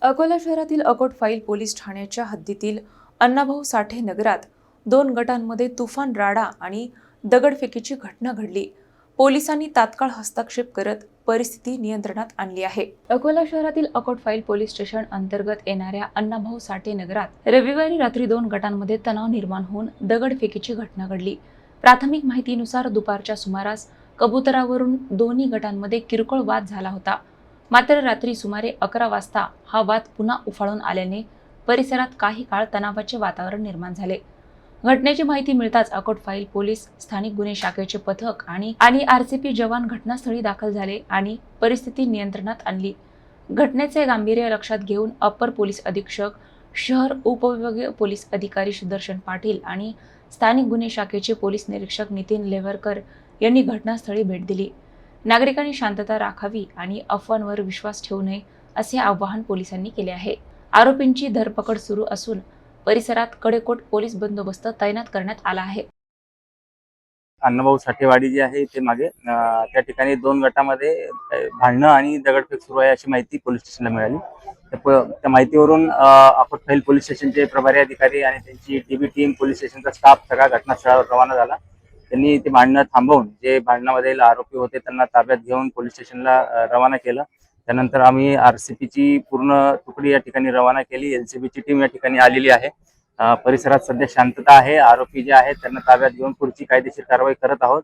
अकोला शहरातील अकोटफाईल पोलीस ठाण्याच्या हद्दीतील अण्णाभाऊ साठे नगरात 2 गटांमध्ये तुफान राडा आणि दगडफेकीची घटना घडली। पोलिसांनी तात्काळ हस्तक्षेप करत परिस्थिती नियंत्रणात आणली आहे। अकोला शहरातील अकोटफाईल पोलीस स्टेशन अंतर्गत येणाऱ्या अण्णाभाऊ साठे नगरात रविवारी रात्री 2 गटांमध्ये तणाव निर्माण होऊन दगडफेकीची घटना घडली। प्राथमिक माहितीनुसार दुपारच्या सुमारास कबुतरावरून दोन्ही गटांमध्ये किरकोळ वाद झाला होता। मात्र रात्री सुमारे 11 वाजता हा वाद पुन्हा उफाळून आल्याने परिसरात काही काळ तणावाचे वातावरण निर्माण झाले। घटनेची माहिती मिळताच अकोटफाईल पोलीस, स्थानिक गुन्हे शाखेचे पथक आणि आरसीपी जवान घटनास्थळी दाखल झाले आणि परिस्थिती नियंत्रणात आणली। घटनेचे गांभीर्य लक्षात घेऊन अप्पर पोलीस अधीक्षक, शहर उपविभागीय पोलीस अधिकारी सुदर्शन पाटील आणि स्थानिक गुन्हे शाखेचे पोलीस निरीक्षक नितीन लेवरकर यांनी घटनास्थळी भेट दिली। नागरिकांनी शांतता राखावी आणि अफवांवर विश्वास ठेवू नये असे आवाहन पोलिसांनी केले आहे। आरोपींची धरपकड सुरू असून परिसरात कडेकोट पोलीस बंदोबस्त तैनात करण्यात आला आहे। अण्णाभाऊ साठेवाडी जी आहे ते मागे त्या ठिकाणी 2 गटामध्ये भांडणं आणि दगडफेक सुरू आहे अशी माहिती पोलीस स्टेशनला मिळाली। त्या माहितीवरून अकोटफाईल पोलीस स्टेशनचे प्रभारी अधिकारी आणि त्यांची टीबी टीम, पोलीस स्टेशनचा स्टाफ सगळा घटनास्थळावर रवाना झाला। त्यांनी ते भांडणं थांबवून जे भांडणामध्ये आरोपी होते त्यांना ताब्यात घेऊन पोलीस स्टेशनला रवाना केलं। त्यानंतर आम्ही आरसीपीची पूर्ण तुकडी या ठिकाणी रवाना केली। एलसीबीची टीम या ठिकाणी आलेली आहे। परिसरात सध्या शांतता आहे। आरोपी जे आहेत त्यांना ताब्यात घेऊन पुढची कायदेशीर कारवाई करत आहोत।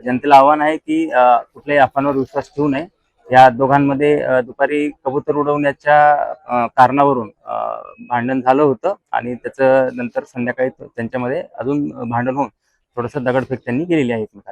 जनतेला आव्हान आहे की कुठल्याही अफवांवर विश्वास ठेवू नये। या दोघांमध्ये दुपारी कबूतर उडवण्याच्या कारणावरून भांडण झालं होतं आणि त्याचं नंतर संध्याकाळी त्यांच्यामध्ये अजून भांडण होऊन थोडंसं दगडफेक त्यांनी केलेली आहे एकमेकांना।